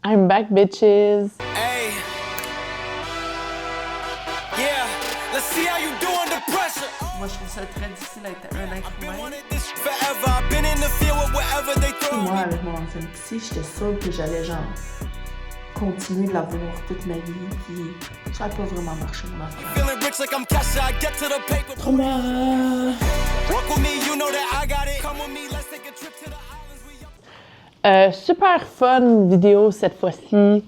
I'm back, bitches! Hey. Yeah, let's see how you do under pressure. Moi, je trouve ça très difficile d'être un être humain. Wanted this forever. I've been in the field with whatever they throw. Moi, avec mon ancienne psy, j'étais sûre que j'allais genre continuer de la voir toute ma vie, puis ça n'a pas vraiment marché, mon affaire. Feeling rich like I'm Kesha. I get to the paper. Trauma! Walk with me, you know that I got it. Come with me, let's take a trip to the islands. Super fun vidéo cette fois-ci.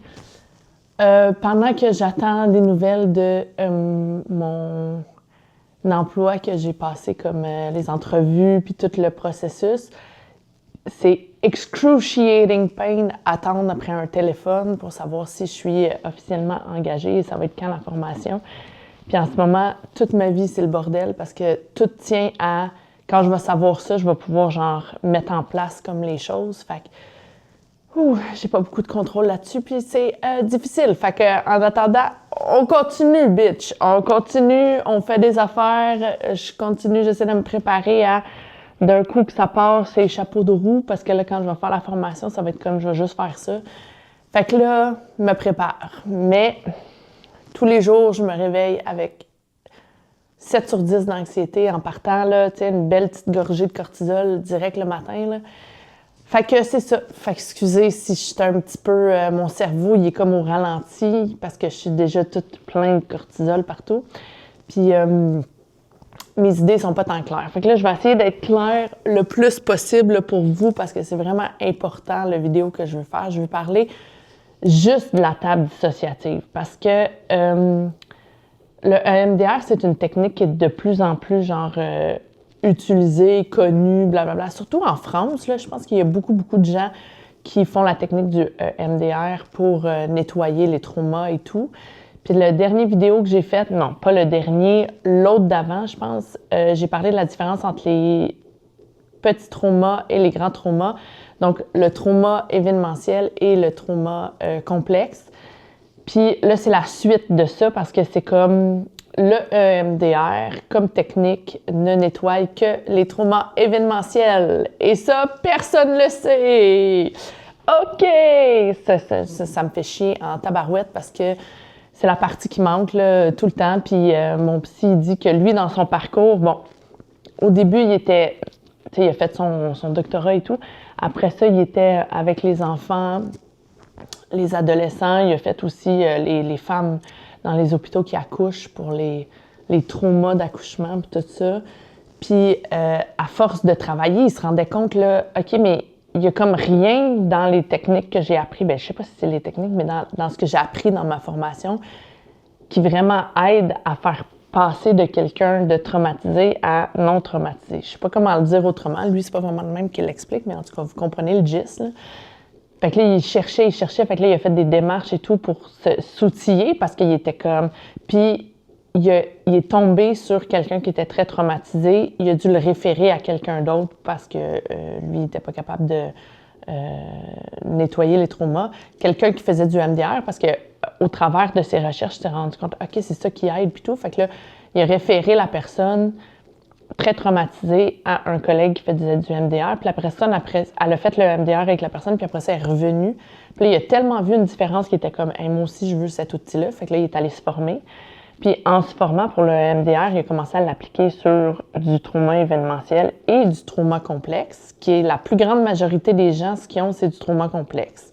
Pendant que j'attends des nouvelles de mon emploi que j'ai passé, comme les entrevues puis tout le processus, c'est excruciating pain attendre après un téléphone pour savoir si je suis officiellement engagée et ça va être quand la formation. Puis en ce moment, toute ma vie, c'est le bordel parce que tout tient à... Quand je vais savoir ça, je vais pouvoir genre mettre en place comme les choses. Fait que j'ai pas beaucoup de contrôle là-dessus, puis c'est difficile. Fait que en attendant, on continue, bitch. On continue, on fait des affaires. Je continue, j'essaie de me préparer à d'un coup que ça part, c'est chapeau de roue, parce que là, quand je vais faire la formation, ça va être comme je vais juste faire ça. Fait que là, je me prépare. Mais tous les jours, je me réveille avec 7 sur 10 d'anxiété en partant, là, tu sais, une belle petite gorgée de cortisol direct le matin, là. Fait que c'est ça. Fait que excusez si je suis un petit peu... mon cerveau, il est comme au ralenti parce que je suis déjà toute pleine de cortisol partout. Puis mes idées sont pas tant claires. Fait que là, je vais essayer d'être claire le plus possible pour vous parce que c'est vraiment important, la vidéo que je veux faire. Je veux parler juste de la table dissociative parce que... le EMDR, c'est une technique qui est de plus en plus, genre, utilisée, connue, blablabla. Surtout en France, là, je pense qu'il y a beaucoup de gens qui font la technique du EMDR pour nettoyer les traumas et tout. Puis le dernier vidéo que j'ai faite, non, pas le dernier, l'autre d'avant, je pense, j'ai parlé de la différence entre les petits traumas et les grands traumas. Donc, le trauma événementiel et le trauma complexe. Puis là, c'est la suite de ça parce que c'est comme le EMDR, comme technique, ne nettoie que les traumas événementiels. Et ça, personne ne le sait! OK! Ça me fait chier en tabarouette parce que c'est la partie qui manque là, tout le temps. Puis mon psy il dit que lui, dans son parcours, bon, au début, il était... Tu sais, il a fait son doctorat et tout. Après ça, il était avec les enfants... les adolescents, il a fait aussi les femmes dans les hôpitaux qui accouchent pour les traumas d'accouchement et tout ça. Puis, à force de travailler, il se rendait compte, là, OK, mais il y a comme rien dans les techniques que j'ai appris, ben je sais pas si c'est les techniques, mais dans ce que j'ai appris dans ma formation, qui vraiment aide à faire passer de quelqu'un de traumatisé à non traumatisé. Je sais pas comment le dire autrement. Lui, c'est pas vraiment le même qui l'explique, mais en tout cas, vous comprenez le gist, là. Fait que là, il cherchait. Fait que là, il a fait des démarches et tout pour s'outiller parce qu'il était comme... Puis, il est tombé sur quelqu'un qui était très traumatisé. Il a dû le référer à quelqu'un d'autre parce que lui, il n'était pas capable de nettoyer les traumas. Quelqu'un qui faisait du MDR parce que au travers de ses recherches, il s'est rendu compte, OK, c'est ça qui aide, puis tout. Fait que là, il a référé la personne très traumatisée à un collègue qui faisait du MDR. Puis la personne, après, elle a fait le MDR avec la personne, puis après ça, elle est revenue. Puis là, il a tellement vu une différence qu'il était comme hey, « moi aussi, je veux cet outil-là ». Fait que là, il est allé se former. Puis en se formant pour le MDR, il a commencé à l'appliquer sur du trauma événementiel et du trauma complexe, qui est la plus grande majorité des gens, ce qu'ils ont, c'est du trauma complexe.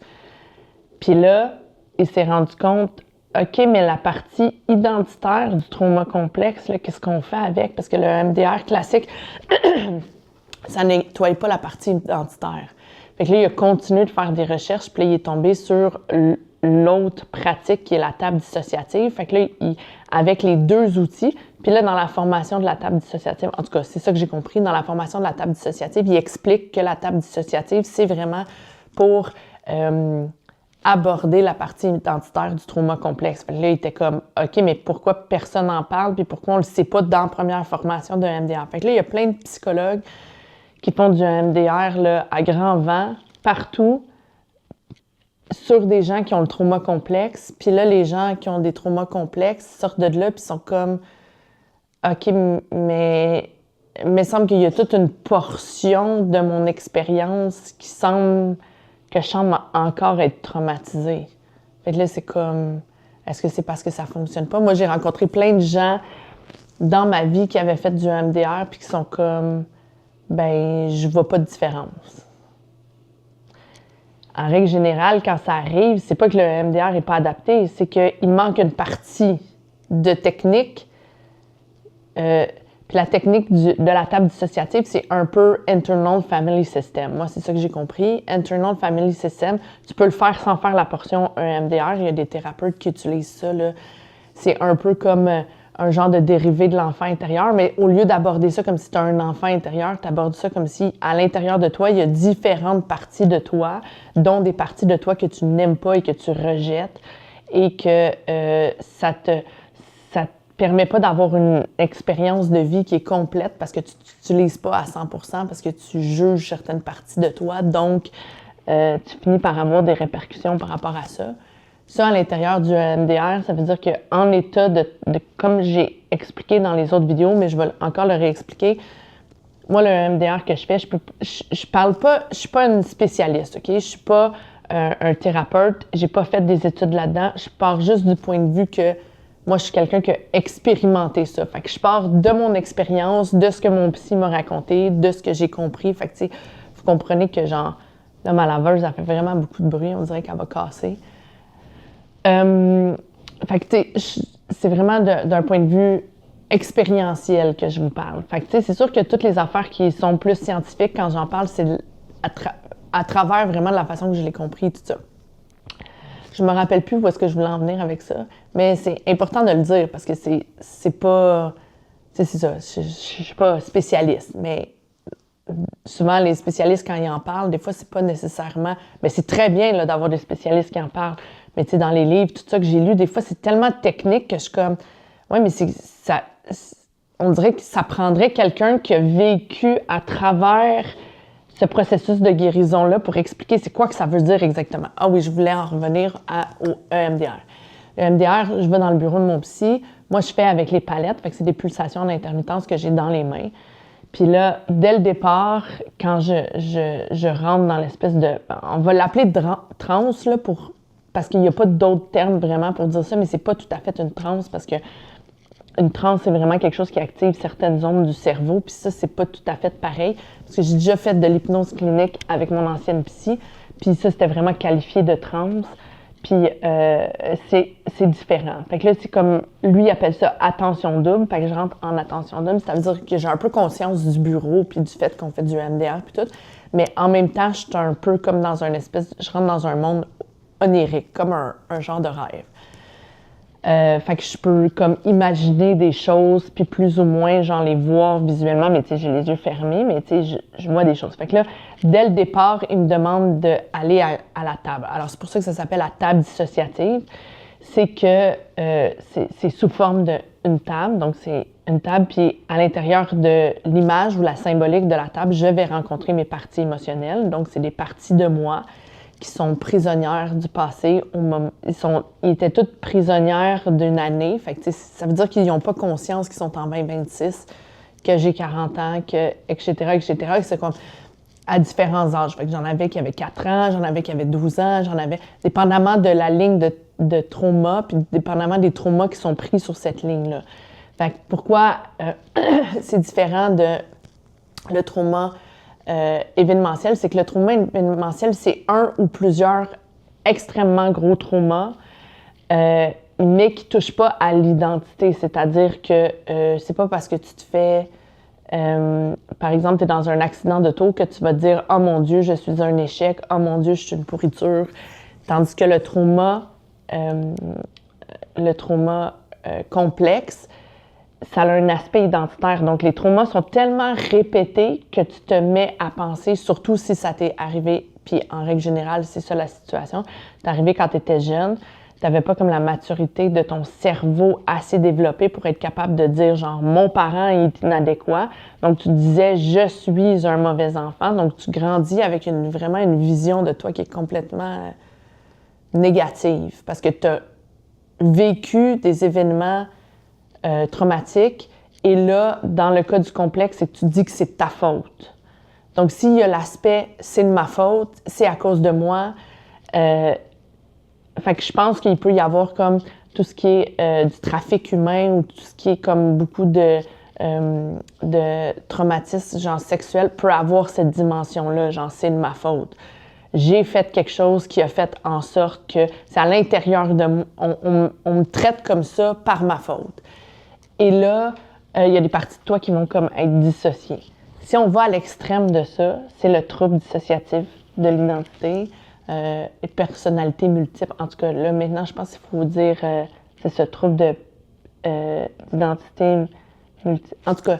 Puis là, il s'est rendu compte OK, mais la partie identitaire du trauma complexe, là, qu'est-ce qu'on fait avec? Parce que le MDR classique, ça nettoie pas la partie identitaire. Fait que là, il a continué de faire des recherches, puis là, il est tombé sur l'autre pratique qui est la table dissociative. Fait que là, avec les deux outils, puis là, dans la formation de la table dissociative, en tout cas, c'est ça que j'ai compris, dans la formation de la table dissociative, il explique que la table dissociative, c'est vraiment pour... aborder la partie identitaire du trauma complexe. Fait que là, il était comme, OK, mais pourquoi personne n'en parle, puis pourquoi on le sait pas dans la première formation de MDR? Fait que là, il y a plein de psychologues qui font du MDR là, à grand vent, partout, sur des gens qui ont le trauma complexe. Puis là, les gens qui ont des traumas complexes sortent de là, puis sont comme, OK, mais il me semble qu'il y a toute une portion de mon expérience qui semble que je semble encore être traumatisée. Fait que là, c'est comme, est-ce que c'est parce que ça fonctionne pas? Moi, j'ai rencontré plein de gens dans ma vie qui avaient fait du EMDR puis qui sont comme, ben, je vois pas de différence. En règle générale, quand ça arrive, c'est pas que le EMDR n'est pas adapté, c'est qu'il manque une partie de technique. Puis la technique de la table dissociative, c'est un peu Internal Family System. Moi, c'est ça que j'ai compris. Internal Family System, tu peux le faire sans faire la portion EMDR. Il y a des thérapeutes qui utilisent ça, là. C'est un peu comme un genre de dérivé de l'enfant intérieur, mais au lieu d'aborder ça comme si tu as un enfant intérieur, tu abordes ça comme si, à l'intérieur de toi, il y a différentes parties de toi, dont des parties de toi que tu n'aimes pas et que tu rejettes, et que ça te permet pas d'avoir une expérience de vie qui est complète parce que tu n'utilises pas à 100%, parce que tu juges certaines parties de toi, donc tu finis par avoir des répercussions par rapport à ça. Ça, à l'intérieur du EMDR, ça veut dire qu'en état de comme j'ai expliqué dans les autres vidéos, mais je vais encore le réexpliquer, moi, le EMDR que je fais, je parle pas, je suis pas une spécialiste, OK? Je suis pas un thérapeute, j'ai pas fait des études là-dedans, je pars juste du point de vue que moi, je suis quelqu'un qui a expérimenté ça. Fait que je pars de mon expérience, de ce que mon psy m'a raconté, de ce que j'ai compris. Fait que, tu sais, vous comprenez que, genre, là, ma laveuse, elle fait vraiment beaucoup de bruit. On dirait qu'elle va casser. Fait que, tu sais, c'est vraiment d'un point de vue expérientiel que je vous parle. Fait que, tu sais, c'est sûr que toutes les affaires qui sont plus scientifiques, quand j'en parle, c'est à travers vraiment la façon que je l'ai compris, tout ça. Je me rappelle plus où est-ce que je voulais en venir avec ça, mais c'est important de le dire parce que c'est pas... C'est ça, je suis pas spécialiste, mais souvent les spécialistes, quand ils en parlent, des fois, c'est pas nécessairement... Mais c'est très bien là, d'avoir des spécialistes qui en parlent, mais tu sais, dans les livres, tout ça que j'ai lu, des fois, c'est tellement technique que je suis comme... Ouais, mais on dirait que ça prendrait quelqu'un qui a vécu à travers ce processus de guérison-là pour expliquer c'est quoi que ça veut dire exactement. Ah oui, je voulais en revenir au EMDR. Le EMDR, je vais dans le bureau de mon psy. Moi, je fais avec les palettes, fait que c'est des pulsations d'intermittence que j'ai dans les mains. Puis là, dès le départ, quand je rentre dans l'espèce de... On va l'appeler transe, là, parce qu'il n'y a pas d'autres termes vraiment pour dire ça, mais c'est pas tout à fait une transe parce que une transe, c'est vraiment quelque chose qui active certaines zones du cerveau, puis ça, c'est pas tout à fait pareil, parce que j'ai déjà fait de l'hypnose clinique avec mon ancienne psy, puis ça, c'était vraiment qualifié de transe, puis c'est différent. Fait que là, c'est comme, lui, il appelle ça attention double, fait que je rentre en attention double, ça veut dire que j'ai un peu conscience du bureau, puis du fait qu'on fait du MDR, puis tout, mais en même temps, je suis un peu comme dans je rentre dans un monde onirique, comme un genre de rêve. Fait que je peux comme imaginer des choses, puis plus ou moins, genre les voir visuellement, mais tu sais, j'ai les yeux fermés, mais tu sais, je vois des choses. Fait que là, dès le départ, il me demande d'aller à la table. Alors, c'est pour ça que ça s'appelle la table dissociative. C'est que c'est sous forme d'une table, donc c'est une table, puis à l'intérieur de l'image ou la symbolique de la table, je vais rencontrer mes parties émotionnelles, donc c'est des parties de moi qui sont prisonnières du passé. Ils étaient toutes prisonnières d'une année. Fait que, ça veut dire qu'ils n'ont pas conscience qu'ils sont en 2026, que j'ai 40 ans, etc., etc. Et c'est comme à différents âges. Fait que j'en avais qui avaient 4 ans, j'en avais qui avaient 12 ans, j'en avais... Dépendamment de la ligne de trauma, puis dépendamment des traumas qui sont pris sur cette ligne-là. Fait que pourquoi c'est différent de le trauma événementiel, c'est que le trauma événementiel, c'est un ou plusieurs extrêmement gros traumas, mais qui ne touchent pas à l'identité. C'est-à-dire que c'est pas parce que tu te fais, par exemple, tu es dans un accident d'auto que tu vas te dire « Oh mon Dieu, je suis un échec. Oh mon Dieu, je suis une pourriture. » Tandis que le trauma complexe, ça a un aspect identitaire. Donc, les traumas sont tellement répétés que tu te mets à penser, surtout si ça t'est arrivé, puis en règle générale, c'est ça la situation, t'es arrivé quand tu étais jeune, tu n'avais pas comme la maturité de ton cerveau assez développée pour être capable de dire, genre, mon parent est inadéquat. Donc, tu disais, je suis un mauvais enfant. Donc, tu grandis avec vraiment une vision de toi qui est complètement négative parce que tu as vécu des événements traumatique. Et là, dans le cas du complexe, c'est que tu dis que c'est ta faute. Donc, s'il y a l'aspect « c'est de ma faute »,« c'est à cause de moi », fait que je pense qu'il peut y avoir comme tout ce qui est du trafic humain ou tout ce qui est comme beaucoup de traumatisme genre sexuel peut avoir cette dimension-là, genre c'est de ma faute. J'ai fait quelque chose qui a fait en sorte que c'est à l'intérieur de moi, on me traite comme ça par ma faute. Et là, il y a des parties de toi qui vont comme être dissociées. Si on va à l'extrême de ça, c'est le trouble dissociatif de l'identité et de personnalité multiple. En tout cas, là, maintenant, je pense qu'il faut dire c'est ce trouble d'identité multiple. En tout cas,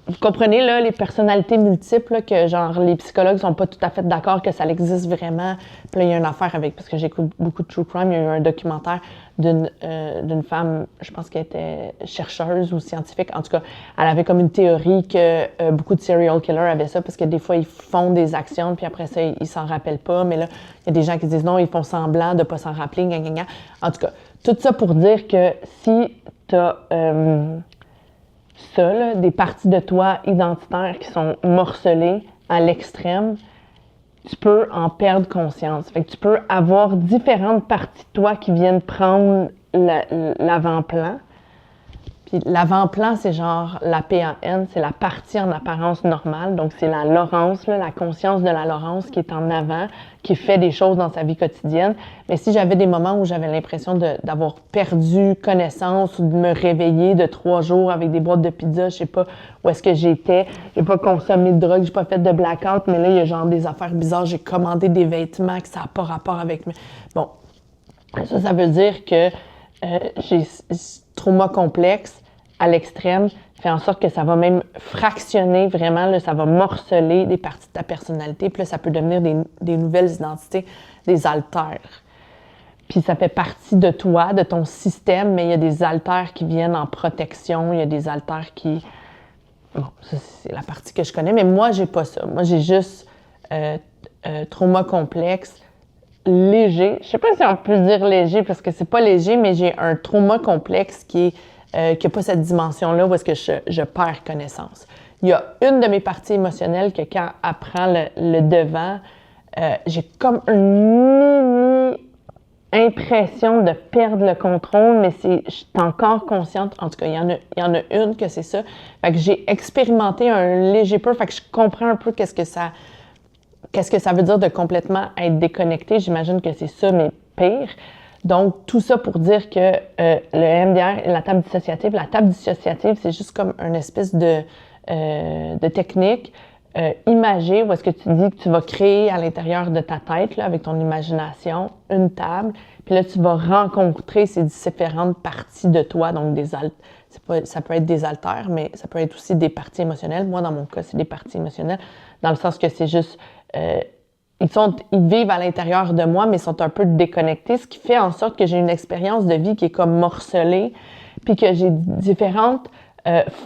vous comprenez, là, les personnalités multiples, là, que genre les psychologues sont pas tout à fait d'accord que ça existe vraiment. Puis là, il y a une affaire avec, parce que j'écoute beaucoup de true crime, il y a eu un documentaire d'une femme, je pense qu'elle était chercheuse ou scientifique. En tout cas, elle avait comme une théorie que beaucoup de serial killers avaient ça, parce que des fois, ils font des actions, puis après ça, ils s'en rappellent pas. Mais là, il y a des gens qui disent non, ils font semblant de pas s'en rappeler, gna, gna, gna. En tout cas, tout ça pour dire que si t'as ça, là, des parties de toi identitaires qui sont morcelées à l'extrême, tu peux en perdre conscience. Fait que tu peux avoir différentes parties de toi qui viennent prendre l'avant-plan. Puis l'avant-plan, c'est genre la PAN, c'est la partie en apparence normale. Donc, c'est la Laurence, là, la conscience de la Laurence qui est en avant, qui fait des choses dans sa vie quotidienne. Mais si j'avais des moments où j'avais l'impression d'avoir perdu connaissance ou de me réveiller de 3 jours avec des boîtes de pizza, je sais pas où est-ce que j'étais, j'ai pas consommé de drogue, j'ai pas fait de blackout, mais là, il y a genre des affaires bizarres, j'ai commandé des vêtements que ça n'a pas rapport avec... Bon, ça veut dire que j'ai trauma complexe à l'extrême, fait en sorte que ça va même fractionner vraiment, là, ça va morceler des parties de ta personnalité, puis là, ça peut devenir des nouvelles identités, des altères. Puis ça fait partie de toi, de ton système, mais il y a des altères qui viennent en protection, il y a des altères qui... Bon, ça, c'est la partie que je connais, mais moi, j'ai pas ça. Moi, j'ai juste trauma complexe, léger. Je sais pas si on peut dire léger, parce que c'est pas léger, mais j'ai un trauma complexe qui n'a pas cette dimension-là où est-ce que je perds connaissance. Il y a une de mes parties émotionnelles que quand elle prend le devant, j'ai comme une mini-impression de perdre le contrôle, mais je suis encore consciente. En tout cas, il y en a une que c'est ça. Fait que j'ai expérimenté un léger peu, fait que je comprends un peu qu'est-ce que ça veut dire de complètement être déconnecté. J'imagine que c'est ça, mais pire. Donc, tout ça pour dire que le MDR, la table dissociative, c'est juste comme une espèce de technique imagée où est-ce que tu dis que tu vas créer à l'intérieur de ta tête, là, avec ton imagination, une table. Puis là, tu vas rencontrer ces différentes parties de toi, donc ça peut être des altères, mais ça peut être aussi des parties émotionnelles. Moi, dans mon cas, c'est des parties émotionnelles, dans le sens que c'est juste... ils vivent à l'intérieur de moi, mais sont un peu déconnectés, ce qui fait en sorte que j'ai une expérience de vie qui est comme morcelée, puis que j'ai différentes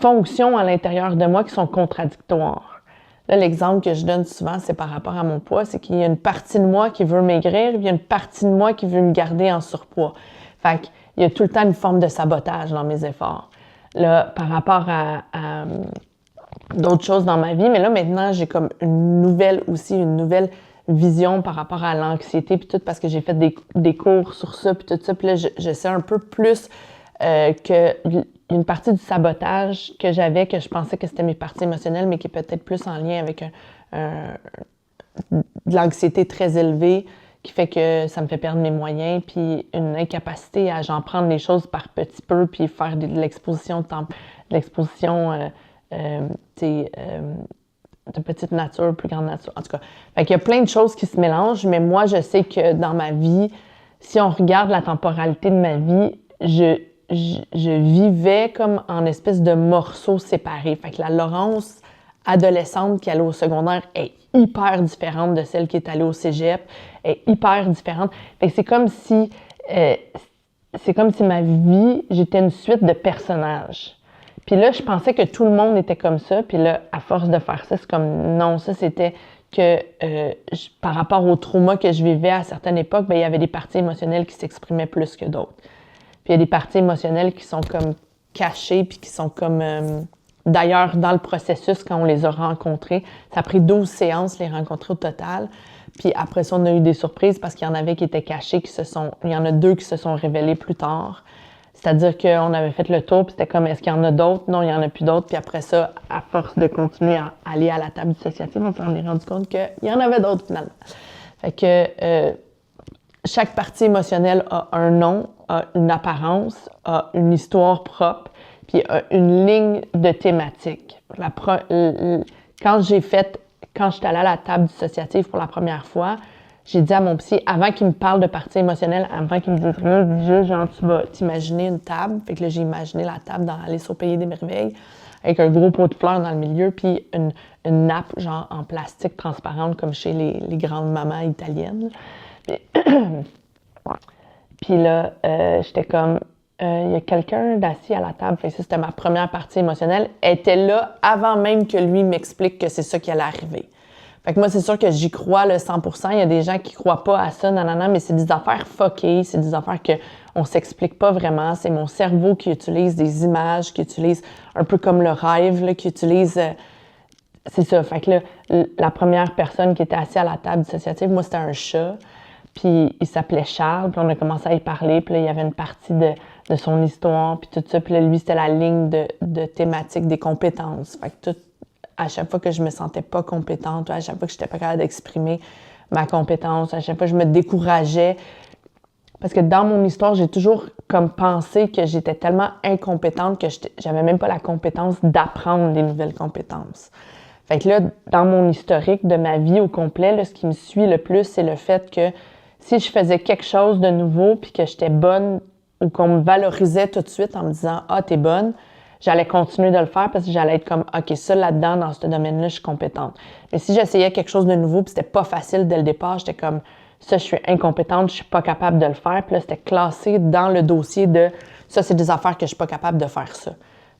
fonctions à l'intérieur de moi qui sont contradictoires. Là, l'exemple que je donne souvent, c'est par rapport à mon poids, c'est qu'il y a une partie de moi qui veut maigrir, puis il y a une partie de moi qui veut me garder en surpoids. Fait qu'il y a tout le temps une forme de sabotage dans mes efforts. Là, par rapport à d'autres choses dans ma vie, mais là, maintenant, j'ai comme une nouvelle vision par rapport à l'anxiété, puis tout, parce que j'ai fait des cours sur ça, puis tout ça, puis là, je sais un peu plus que une partie du sabotage que j'avais, que je pensais que c'était mes parties émotionnelles, mais qui est peut-être plus en lien avec de l'anxiété très élevée, qui fait que ça me fait perdre mes moyens, puis une incapacité à j'en prendre les choses par petits peu, puis faire de l'exposition de petite nature, plus grande nature, en tout cas. Fait qu'il y a plein de choses qui se mélangent, mais moi, je sais que dans ma vie, si on regarde la temporalité de ma vie, je vivais comme en espèce de morceaux séparés. Fait que la Laurence adolescente qui allait au secondaire est hyper différente de celle qui est allée au cégep, est hyper différente. Fait que c'est comme si ma vie, j'étais une suite de personnages. Puis là, je pensais que tout le monde était comme ça. Puis là, à force de faire ça, c'est comme non, ça c'était que par rapport au trauma que je vivais à certaines époques, il y avait des parties émotionnelles qui s'exprimaient plus que d'autres. Puis il y a des parties émotionnelles qui sont comme cachées puis qui sont comme D'ailleurs, dans le processus, quand on les a rencontrés, ça a pris 12 séances, les rencontrer au total. Puis après ça, on a eu des surprises parce qu'il y en avait qui étaient cachés, il y en a 2 qui se sont révélés plus tard. C'est-à-dire qu'on avait fait le tour, puis c'était comme, est-ce qu'il y en a d'autres? Non, il n'y en a plus d'autres. Puis après ça, à force de continuer à aller à la table dissociative, on s'en est rendu compte qu'il y en avait d'autres finalement. Fait que chaque partie émotionnelle a un nom, a une apparence, a une histoire propre, puis a une ligne de thématique. Quand j'étais allée à la table dissociative pour la première fois, j'ai dit à mon psy, avant qu'il me parle de partie émotionnelle, avant qu'il me dise rien, je dis juste, genre, tu vas t'imaginer une table. Fait que là, j'ai imaginé la table dans Alice au Pays des Merveilles, avec un gros pot de fleurs dans le milieu, puis une nappe, genre, en plastique transparente, comme chez les grandes mamans italiennes. Puis là, j'étais comme, il y a quelqu'un d'assis à la table. Fait que ça, c'était ma première partie émotionnelle. Elle était là avant même que lui m'explique que c'est ça qui allait arriver. Fait que moi, c'est sûr que j'y crois le 100%. Il y a des gens qui croient pas à ça, nanana, mais c'est des affaires fuckées, c'est des affaires qu'on s'explique pas vraiment. C'est mon cerveau qui utilise des images, qui utilise un peu comme le rêve, là, qui utilise... c'est ça. Fait que là, la première personne qui était assise à la table dissociative, moi, c'était un chat. Puis il s'appelait Charles, puis on a commencé à y parler, puis là, il y avait une partie de son histoire, puis tout ça. Puis là, lui, c'était la ligne de thématique des compétences. Fait que à chaque fois que je me sentais pas compétente, à chaque fois que j'étais pas capable d'exprimer ma compétence, à chaque fois que je me décourageais, parce que dans mon histoire, j'ai toujours comme pensé que j'étais tellement incompétente que j'avais même pas la compétence d'apprendre des nouvelles compétences. Fait que là, dans mon historique de ma vie au complet, là, ce qui me suit le plus, c'est le fait que si je faisais quelque chose de nouveau puis que j'étais bonne ou qu'on me valorisait tout de suite en me disant « Ah, t'es bonne », j'allais continuer de le faire parce que j'allais être comme « OK, ça là-dedans, dans ce domaine-là, je suis compétente ». Mais si j'essayais quelque chose de nouveau puis c'était pas facile dès le départ, j'étais comme « Ça, je suis incompétente, je suis pas capable de le faire ». Puis là, c'était classé dans le dossier de « Ça, c'est des affaires que je suis pas capable de faire ça ».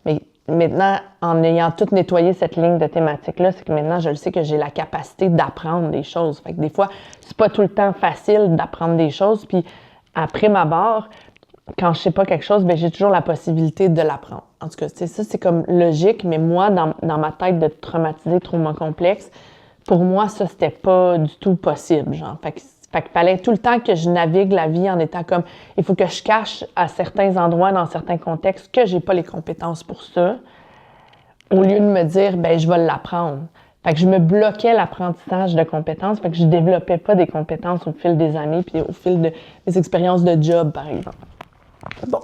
Mais maintenant, en ayant tout nettoyé cette ligne de thématique-là, c'est que maintenant, je le sais que j'ai la capacité d'apprendre des choses. Fait que des fois, c'est pas tout le temps facile d'apprendre des choses. Puis après ma barre, quand je sais pas quelque chose, ben j'ai toujours la possibilité de l'apprendre. En tout cas, ça, c'est comme logique, mais moi, dans ma tête de traumatisé, trauma complexe, pour moi, ça, c'était pas du tout possible, genre. Fait qu'il fallait tout le temps que je navigue la vie en étant comme, il faut que je cache à certains endroits, dans certains contextes, que j'ai pas les compétences pour ça, au lieu de me dire, ben je vais l'apprendre. Fait que je me bloquais l'apprentissage de compétences, fait que je développais pas des compétences au fil des années, puis au fil de mes expériences de job, par exemple. Bon.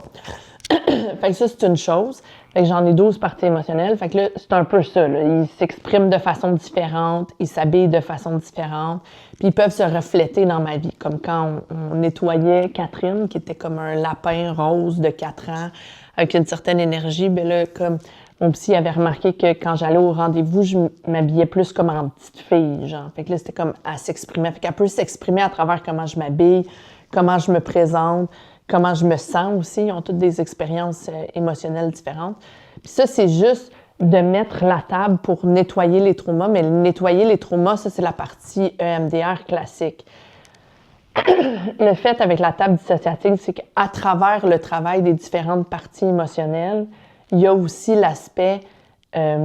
Fait que ça, c'est une chose. Fait que j'en ai 12 parties émotionnelles. Fait que là, c'est un peu ça, là. Ils s'expriment de façon différente, ils s'habillent de façon différente, puis ils peuvent se refléter dans ma vie. Comme quand on nettoyait Catherine, qui était comme un lapin rose de 4 ans, avec une certaine énergie, ben là, comme mon psy avait remarqué que quand j'allais au rendez-vous, je m'habillais plus comme en petite fille, genre. Fait que là, c'était comme, elle s'exprimait. Fait qu'elle peut s'exprimer à travers comment je m'habille, comment je me présente, comment je me sens aussi. Ils ont toutes des expériences émotionnelles différentes. Puis ça, c'est juste de mettre la table pour nettoyer les traumas. Mais nettoyer les traumas, ça, c'est la partie EMDR classique. Le fait avec la table dissociative, c'est qu'à travers le travail des différentes parties émotionnelles, il y a aussi l'aspect, à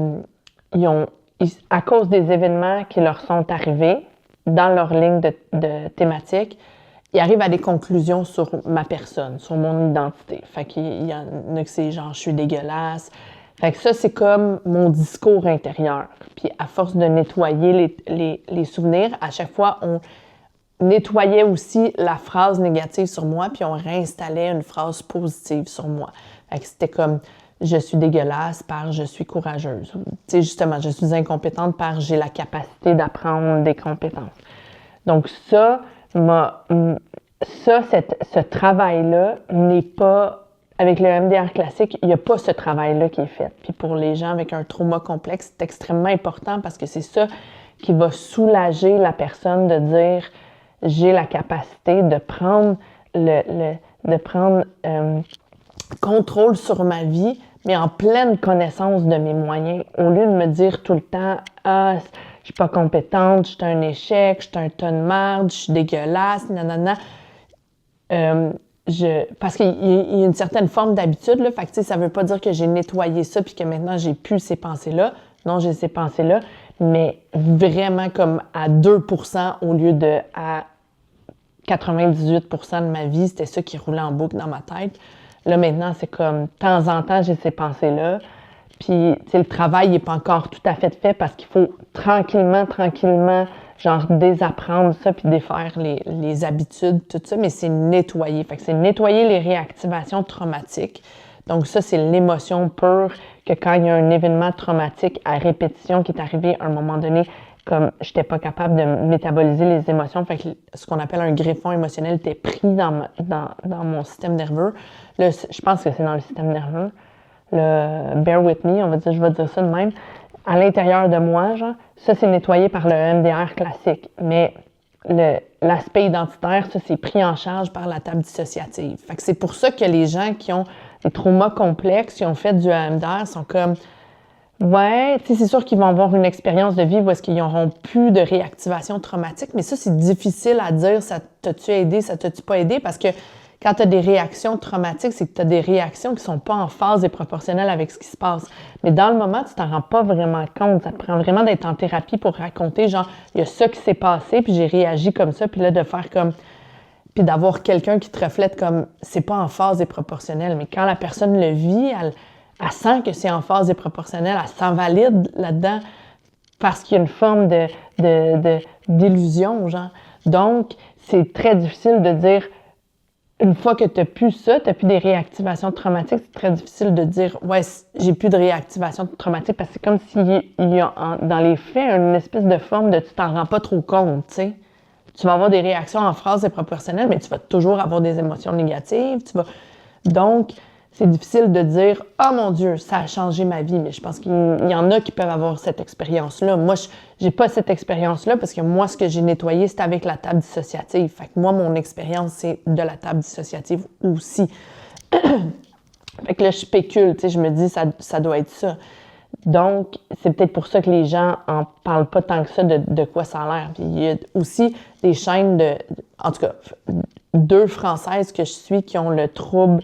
cause des événements qui leur sont arrivés dans leur ligne de thématique, ils arrivent à des conclusions sur ma personne, sur mon identité. Fait qu'il y en a que c'est genre, je suis dégueulasse. Fait que ça, c'est comme mon discours intérieur. Puis à force de nettoyer les souvenirs, à chaque fois, on nettoyait aussi la phrase négative sur moi, puis on réinstallait une phrase positive sur moi. Fait que c'était comme, je suis dégueulasse par je suis courageuse. Tu sais, justement, je suis incompétente par j'ai la capacité d'apprendre des compétences. Donc ça, ce travail-là n'est pas, avec le MDR classique, il n'y a pas ce travail-là qui est fait. Puis pour les gens avec un trauma complexe, c'est extrêmement important parce que c'est ça qui va soulager la personne de dire j'ai la capacité de prendre contrôle sur ma vie, mais en pleine connaissance de mes moyens, au lieu de me dire tout le temps « Ah, je suis pas compétente, je suis un échec, je suis un tas de merde, je suis dégueulasse, nanana. » parce qu'il y a une certaine forme d'habitude, là, fait que, tu sais, ça veut pas dire que j'ai nettoyé ça puis que maintenant j'ai plus ces pensées-là. Non, j'ai ces pensées-là, mais vraiment comme à 2% au lieu de à 98% de ma vie, c'était ça qui roulait en boucle dans ma tête. Là, maintenant, c'est comme, de temps en temps, j'ai ces pensées-là. Puis, tu sais, le travail n'est pas encore tout à fait parce qu'il faut tranquillement, genre désapprendre ça puis défaire les habitudes, tout ça, mais c'est nettoyer. Fait que c'est nettoyer les réactivations traumatiques. Donc ça, c'est l'émotion pure que quand il y a un événement traumatique à répétition qui est arrivé à un moment donné, comme j'étais pas capable de métaboliser les émotions, fait que ce qu'on appelle un greffon émotionnel était pris dans mon système nerveux. Là, je pense que c'est dans le système nerveux. Le bear with me, je vais dire ça de même. À l'intérieur de moi, genre, ça, c'est nettoyé par le MDR classique. Mais l'aspect identitaire, ça, c'est pris en charge par la table dissociative. Fait que c'est pour ça que les gens qui ont des traumas complexes, qui ont fait du EMDR, sont comme, ouais, tu sais, c'est sûr qu'ils vont avoir une expérience de vie où est-ce qu'ils n'auront plus de réactivation traumatique, mais ça, c'est difficile à dire, ça t'a-tu aidé, ça t'a-tu pas aidé, parce que quand tu as des réactions traumatiques, c'est que tu as des réactions qui sont pas en phase et proportionnelles avec ce qui se passe. Mais dans le moment, tu t'en rends pas vraiment compte. Ça te prend vraiment d'être en thérapie pour raconter, genre, il y a ça qui s'est passé, puis j'ai réagi comme ça, puis là, de faire comme... Puis d'avoir quelqu'un qui te reflète comme, c'est pas en phase et proportionnel. Mais quand la personne le vit, elle sent que c'est en phase et proportionnel, elle s'invalide là-dedans parce qu'il y a une forme d'illusion, genre. Donc, c'est très difficile de dire... Une fois que tu n'as plus ça, tu n'as plus des réactivations traumatiques, c'est très difficile de dire « Ouais, j'ai plus de réactivation traumatique » parce que c'est comme s'il y a dans les faits une espèce de forme de tu t'en rends pas trop compte, tu sais. Tu vas avoir des réactions en phase et proportionnelles, mais tu vas toujours avoir des émotions négatives. Donc, c'est difficile de dire « Oh mon Dieu, ça a changé ma vie », mais je pense qu'il y en a qui peuvent avoir cette expérience-là. Moi, j'ai pas cette expérience-là parce que moi, ce que j'ai nettoyé, c'est avec la table dissociative. Fait que moi, mon expérience, c'est de la table dissociative aussi. Fait que là, je spécule, tu sais, je me dis ça doit être ça. Donc, c'est peut-être pour ça que les gens en parlent pas tant que ça de quoi ça a l'air. Puis il y a aussi des chaînes en tout cas, 2 Françaises que je suis qui ont le trouble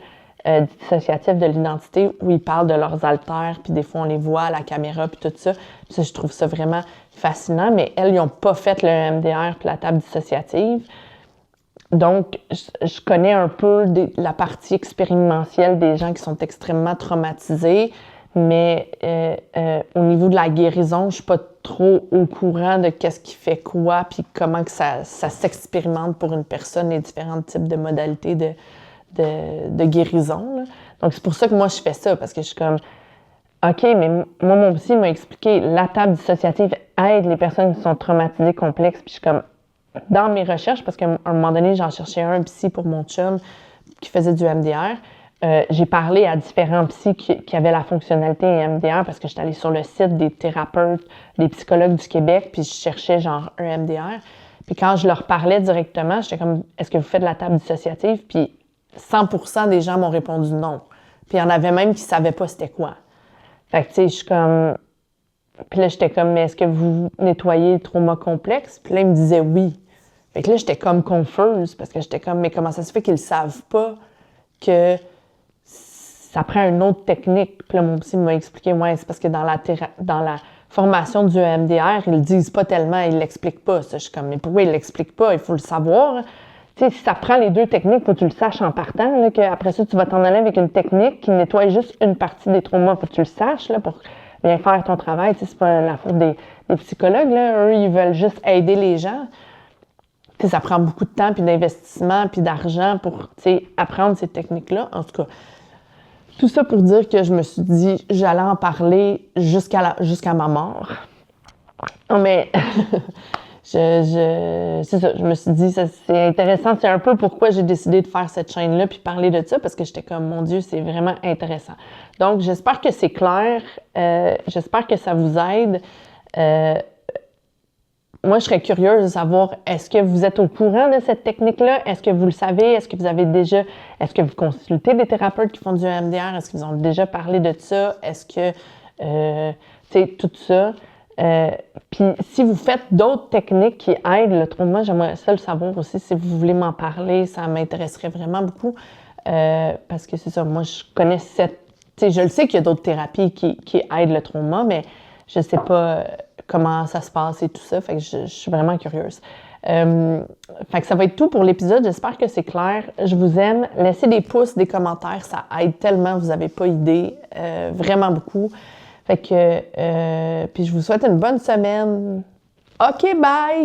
dissociatif de l'identité où ils parlent de leurs haltères, puis des fois on les voit à la caméra, puis tout ça. Puis ça, je trouve ça vraiment fascinant, mais elles, ils n'ont pas fait le MDR puis la table dissociative. Donc, je connais un peu la partie expérientielle des gens qui sont extrêmement traumatisés, mais au niveau de la guérison, je suis pas trop au courant de qu'est-ce qui fait quoi, puis comment que ça s'expérimente pour une personne, les différents types de modalités de guérison, là. Donc, c'est pour ça que moi, je fais ça, parce que je suis comme, OK, mais moi, mon psy m'a expliqué, la table dissociative aide les personnes qui sont traumatisées complexes, puis je suis comme, dans mes recherches, parce qu'à un moment donné, j'en cherchais un psy pour mon chum qui faisait du MDR, j'ai parlé à différents psys qui avaient la fonctionnalité MDR, parce que j'étais allée sur le site des thérapeutes, des psychologues du Québec, puis je cherchais genre un MDR. Puis quand je leur parlais directement, j'étais comme, est-ce que vous faites de la table dissociative? Puis 100% des gens m'ont répondu non. Puis il y en avait même qui ne savaient pas c'était quoi. Fait que, tu sais, je suis comme... Puis là, j'étais comme, mais est-ce que vous nettoyez le trauma complexe? Puis là, ils me disaient oui. Fait que là, j'étais comme confuse, parce que j'étais comme, mais comment ça se fait qu'ils ne savent pas que ça prend une autre technique? Puis là, mon psy m'a expliqué, ouais, c'est parce que dans la formation du EMDR, ils le disent pas tellement, ils l'expliquent pas. Ça, je suis comme, mais pourquoi ils l'expliquent pas? Il faut le savoir. Tu sais, si ça prend les 2 techniques, faut que tu le saches en partant, là, qu'après ça, tu vas t'en aller avec une technique qui nettoie juste une partie des traumas. Faut que tu le saches, là, pour bien faire ton travail. Tu sais, c'est pas la faute des psychologues, là. Eux, ils veulent juste aider les gens. Tu sais, ça prend beaucoup de temps, puis d'investissement, puis d'argent pour, tu sais, apprendre ces techniques-là. En tout cas, tout ça pour dire que je me suis dit, j'allais en parler jusqu'à ma mort. Non, mais... c'est ça, je me suis dit, ça, c'est intéressant. C'est un peu pourquoi j'ai décidé de faire cette chaîne-là puis parler de ça, parce que j'étais comme, mon Dieu, c'est vraiment intéressant. Donc, j'espère que c'est clair. J'espère que ça vous aide. Moi, je serais curieuse de savoir, est-ce que vous êtes au courant de cette technique-là? Est-ce que vous le savez? Est-ce que vous consultez des thérapeutes qui font du MDR? Est-ce qu'ils ont déjà parlé de ça? Est-ce que, tu sais, tout ça... Puis si vous faites d'autres techniques qui aident le trauma, j'aimerais ça le savoir aussi. Si vous voulez m'en parler, ça m'intéresserait vraiment beaucoup. Parce que c'est ça, moi, je connais je le sais qu'il y a d'autres thérapies qui aident le trauma, mais je sais pas comment ça se passe et tout ça. Fait que je suis vraiment curieuse. Fait que ça va être tout pour l'épisode. J'espère que c'est clair. Je vous aime. Laissez des pouces, des commentaires. Ça aide tellement, vous n'avez pas idée. Vraiment beaucoup. Fait que, puis je vous souhaite une bonne semaine. OK, bye!